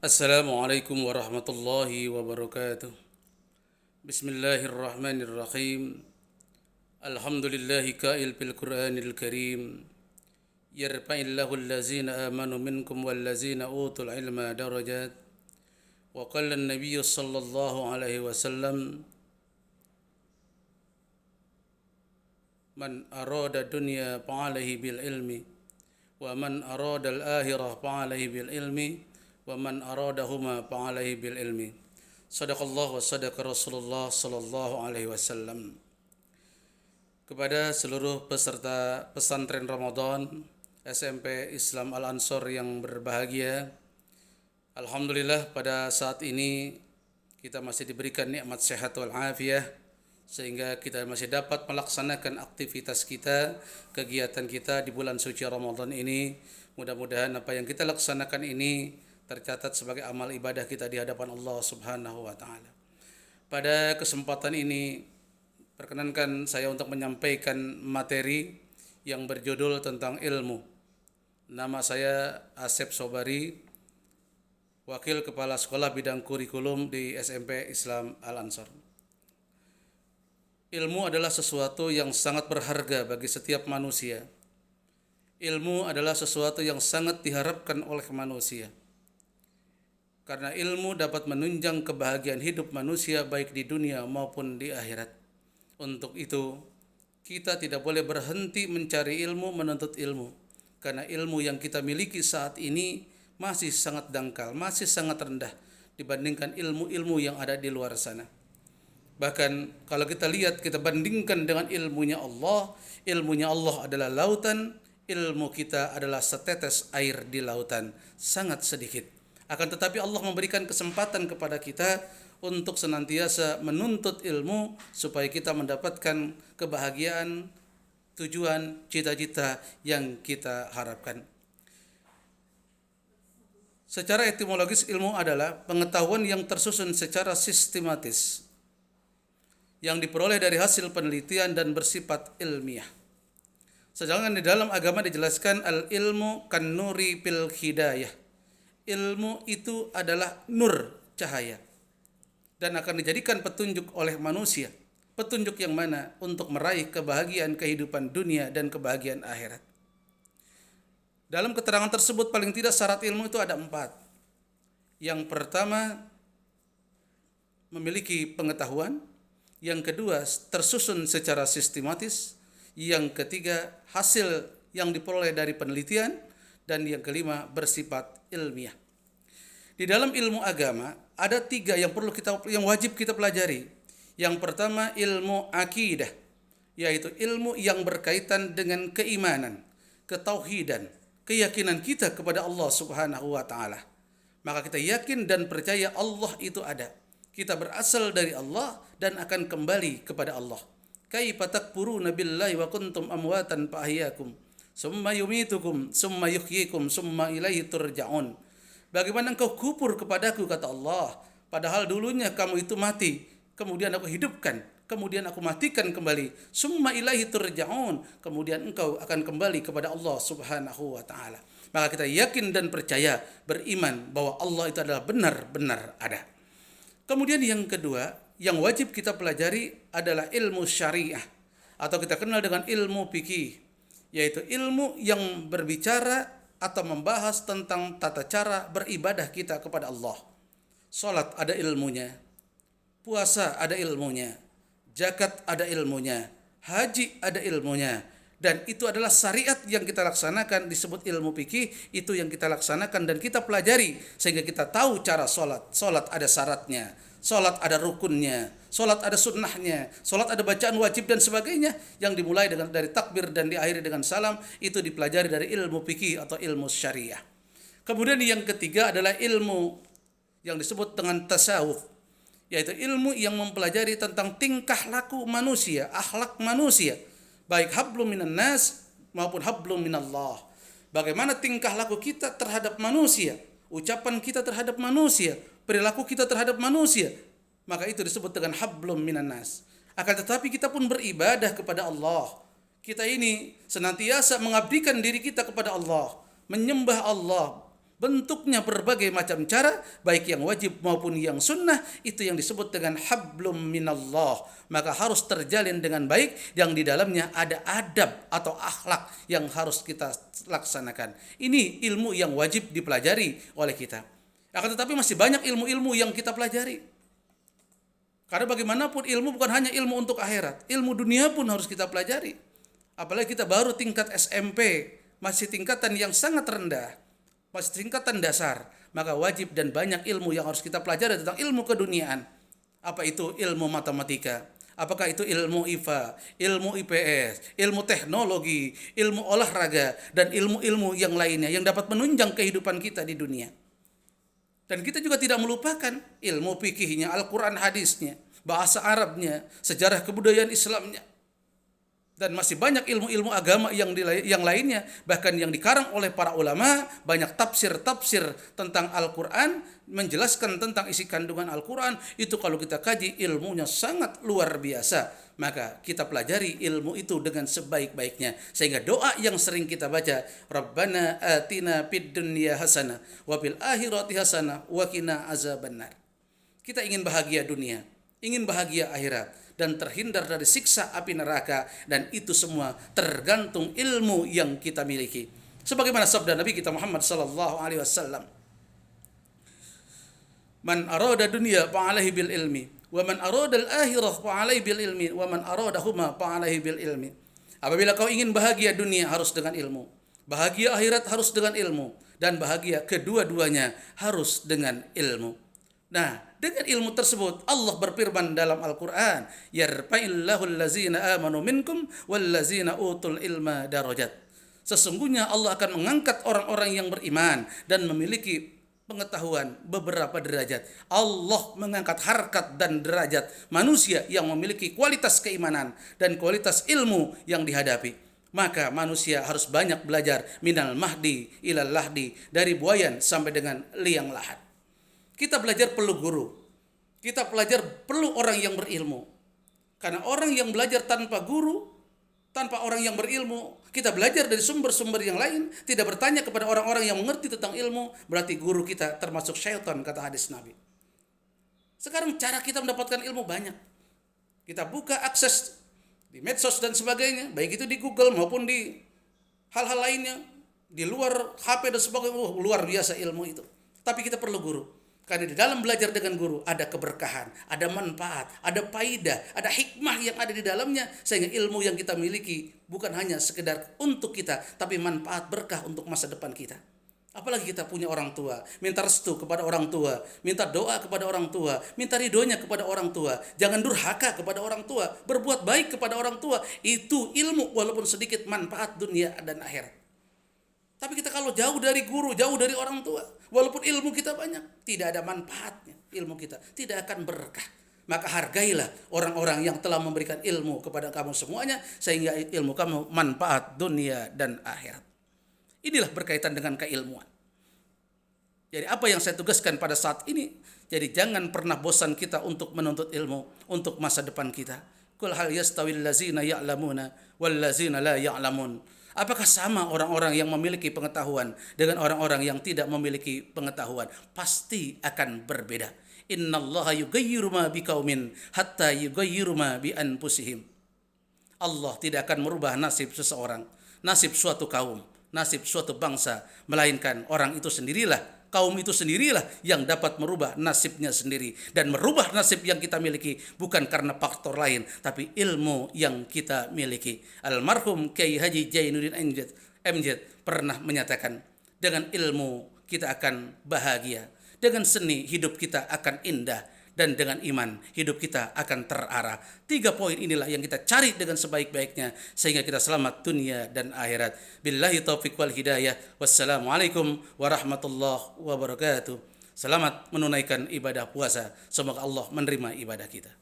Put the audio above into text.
Assalamualaikum warahmatullahi wabarakatuh. Bismillahirrahmanirrahim. Alhamdulillahi kail bil Qur'anil Karim. Yarfa'illahu allazina amanu minkum wallazina utul ilma darajat. Wa qala an-nabiy sallallahu alaihi wasallam man arada dunya fa'alaihi bil ilmi wa man arada al-akhirah fa'alaihi bil ilmi wa man aradahuma fa'alaihi bil ilmi. Sadaqallah wa sadaqa Rasulullah sallallahu alaihi wasallam. Kepada seluruh peserta pesantren Ramadan SMP Islam Al-Ansor yang berbahagia, alhamdulillah pada saat ini kita masih diberikan nikmat sehat wal afiyah sehingga kita masih dapat melaksanakan aktivitas kita, kegiatan kita di bulan suci Ramadan ini. Mudah-mudahan apa yang kita laksanakan ini tercatat sebagai amal ibadah kita di hadapan Allah Subhanahu wa taala. Pada kesempatan ini perkenankan saya untuk menyampaikan materi yang berjudul tentang ilmu. Nama saya Asep Sobari, Wakil Kepala Sekolah Bidang Kurikulum di SMP Islam Al-Ansor. Ilmu adalah sesuatu yang sangat berharga bagi setiap manusia. Ilmu adalah sesuatu yang sangat diharapkan oleh manusia. Karena ilmu dapat menunjang kebahagiaan hidup manusia baik di dunia maupun di akhirat. Untuk itu, kita tidak boleh berhenti mencari ilmu, menuntut ilmu. Karena ilmu yang kita miliki saat ini masih sangat dangkal, masih sangat rendah dibandingkan ilmu-ilmu yang ada di luar sana. Bahkan kalau kita lihat, kita bandingkan dengan ilmunya Allah adalah lautan, ilmu kita adalah setetes air di lautan, sangat sedikit. Akan tetapi Allah memberikan kesempatan kepada kita untuk senantiasa menuntut ilmu supaya kita mendapatkan kebahagiaan, tujuan, cita-cita yang kita harapkan. Secara etimologis, ilmu adalah pengetahuan yang tersusun secara sistematis, yang diperoleh dari hasil penelitian dan bersifat ilmiah. Sedangkan di dalam agama dijelaskan al-ilmu kan nuri fil hidayah. Ilmu itu adalah nur, cahaya, dan akan dijadikan petunjuk oleh manusia. Petunjuk yang mana? Untuk meraih kebahagiaan kehidupan dunia dan kebahagiaan akhirat. Dalam keterangan tersebut paling tidak syarat ilmu itu ada 4. Yang pertama, memiliki pengetahuan. Yang kedua, tersusun secara sistematis. Yang ketiga, hasil yang diperoleh dari penelitian. Dan yang kelima, bersifat ilmiah. Di dalam ilmu agama ada 3 yang wajib kita pelajari. Yang pertama, ilmu akidah, yaitu ilmu yang berkaitan dengan keimanan, ketauhidan, keyakinan kita kepada Allah Subhanahu wa taala. Maka kita yakin dan percaya Allah itu ada. Kita berasal dari Allah dan akan kembali kepada Allah. Kaifa takfuruna billahi wa kuntum amwatan fa ahyakum summa yumitukum summa yuhyikum summa ilaihi turja'un. Bagaimana engkau kufur kepadaku, kata Allah, padahal dulunya kamu itu mati, kemudian aku hidupkan, kemudian aku matikan kembali, summa ilaihi turja'un, kemudian engkau akan kembali kepada Allah Subhanahu wa taala. Maka kita yakin dan percaya, beriman bahwa Allah itu adalah benar-benar ada. Kemudian yang kedua, yang wajib kita pelajari adalah ilmu syariah, atau kita kenal dengan ilmu fikih, yaitu ilmu yang berbicara atau membahas tentang tata cara beribadah kita kepada Allah. Salat ada ilmunya, puasa ada ilmunya, zakat ada ilmunya, haji ada ilmunya, dan itu adalah syariat yang kita laksanakan, disebut ilmu fikih. Itu yang kita laksanakan dan kita pelajari sehingga kita tahu cara salat. Salat ada syaratnya, salat ada rukunnya, salat ada sunnahnya, salat ada bacaan wajib dan sebagainya, yang dimulai dari takbir dan diakhiri dengan salam. Itu dipelajari dari ilmu fikih atau ilmu syariah. Kemudian yang ketiga adalah ilmu yang disebut dengan tasawuf, yaitu ilmu yang mempelajari tentang tingkah laku manusia, akhlak manusia, baik hablum minan nas maupun hablum minallah. Bagaimana tingkah laku kita terhadap manusia, ucapan kita terhadap manusia, perilaku kita terhadap manusia, maka itu disebut dengan hablum minan nas. Akan tetapi kita pun beribadah kepada Allah. Kita ini senantiasa mengabdikan diri kita kepada Allah, menyembah Allah, bentuknya berbagai macam cara, baik yang wajib maupun yang sunnah, itu yang disebut dengan hablum minallah. Maka harus terjalin dengan baik, yang di dalamnya ada adab atau akhlak yang harus kita laksanakan. Ini ilmu yang wajib dipelajari oleh kita. Akan tetapi masih banyak ilmu-ilmu yang kita pelajari. Karena bagaimanapun ilmu bukan hanya ilmu untuk akhirat, ilmu dunia pun harus kita pelajari. Apalagi kita baru tingkat SMP, masih tingkatan yang sangat rendah, masih tingkatan dasar, maka wajib dan banyak ilmu yang harus kita pelajari tentang ilmu keduniaan. Apa itu ilmu matematika? Apakah itu ilmu IPA, ilmu IPS, ilmu teknologi, ilmu olahraga, dan ilmu-ilmu yang lainnya yang dapat menunjang kehidupan kita di dunia. Dan kita juga tidak melupakan ilmu fikihnya, Al-Quran hadisnya, bahasa Arabnya, sejarah kebudayaan Islamnya. Dan masih banyak ilmu-ilmu agama yang lainnya, bahkan yang dikarang oleh para ulama, banyak tafsir-tafsir tentang Al-Quran, menjelaskan tentang isi kandungan Al-Quran. Itu kalau kita kaji ilmunya sangat luar biasa. Maka kita pelajari ilmu itu dengan sebaik-baiknya. Sehingga doa yang sering kita baca, Rabbana atina fid dunya hasanah wa fil akhirati hasanah wa qina azabannar. Kita ingin bahagia dunia, ingin bahagia akhirat, dan terhindar dari siksa api neraka, dan itu semua tergantung ilmu yang kita miliki. Sebagaimana sabda Nabi kita Muhammad sallallahu alaihi wasallam, "Man arada dunya fa alaihi bil ilmi, wa man arada al akhirah fa alaihi bil ilmi, wa man aradahuma fa alaihi bil ilmi." Apabila kau ingin bahagia dunia harus dengan ilmu, bahagia akhirat harus dengan ilmu, dan bahagia kedua-duanya harus dengan ilmu. Nah, dengan ilmu tersebut Allah berfirman dalam Al-Quran, yarfa'illahu allazina amanu minkum wallazina utul ilma darajat. Sesungguhnya Allah akan mengangkat orang-orang yang beriman dan memiliki pengetahuan beberapa derajat. Allah mengangkat harkat dan derajat manusia yang memiliki kualitas keimanan dan kualitas ilmu yang dihadapi. Maka manusia harus banyak belajar minal mahdi ilal lahdi, dari buayan sampai dengan liang lahat. Kita belajar perlu guru. Kita belajar perlu orang yang berilmu. Karena orang yang belajar tanpa guru, tanpa orang yang berilmu, kita belajar dari sumber-sumber yang lain, tidak bertanya kepada orang-orang yang mengerti tentang ilmu, berarti guru kita termasuk syaitan, kata hadis Nabi. Sekarang cara kita mendapatkan ilmu banyak. Kita buka akses di medsos dan sebagainya, baik itu di Google maupun di hal-hal lainnya, di luar HP dan sebagainya. Luar biasa ilmu itu. Tapi kita perlu guru. Karena di dalam belajar dengan guru ada keberkahan, ada manfaat, ada faidah, ada hikmah yang ada di dalamnya, sehingga ilmu yang kita miliki bukan hanya sekedar untuk kita, tapi manfaat berkah untuk masa depan kita. Apalagi kita punya orang tua, minta restu kepada orang tua, minta doa kepada orang tua, minta ridhonya kepada orang tua, jangan durhaka kepada orang tua, berbuat baik kepada orang tua. Itu ilmu walaupun sedikit manfaat dunia dan akhirat. Tapi kita kalau jauh dari guru, jauh dari orang tua, walaupun ilmu kita banyak, tidak ada manfaatnya. Ilmu kita tidak akan berkah. Maka hargailah orang-orang yang telah memberikan ilmu kepada kamu semuanya, sehingga ilmu kamu manfaat dunia dan akhirat. Inilah berkaitan dengan keilmuan. Jadi apa yang saya tugaskan pada saat ini, jadi jangan pernah bosan kita untuk menuntut ilmu untuk masa depan kita. Qul hal yastawil ladzina ya'lamuna wal ladzina la ya'lamun. Apakah sama orang-orang yang memiliki pengetahuan dengan orang-orang yang tidak memiliki pengetahuan? Pasti akan berbeda. Innallaha yughayyiru ma biqaumin hatta yughayyiru ma bi anfusihim. Allah tidak akan merubah nasib seseorang, nasib suatu kaum, nasib suatu bangsa, melainkan orang itu sendirilah, kaum itu sendirilah yang dapat merubah nasibnya sendiri. Dan merubah nasib yang kita miliki bukan karena faktor lain, tapi ilmu yang kita miliki. Almarhum Kiai Haji Zainuddin MZ pernah menyatakan, dengan ilmu kita akan bahagia, dengan seni hidup kita akan indah, dan dengan iman hidup kita akan terarah. 3 poin inilah yang kita cari dengan sebaik-baiknya, sehingga kita selamat dunia dan akhirat. Billahi taufiq wal hidayah. Wassalamualaikum warahmatullahi wabarakatuh. Selamat menunaikan ibadah puasa. Semoga Allah menerima ibadah kita.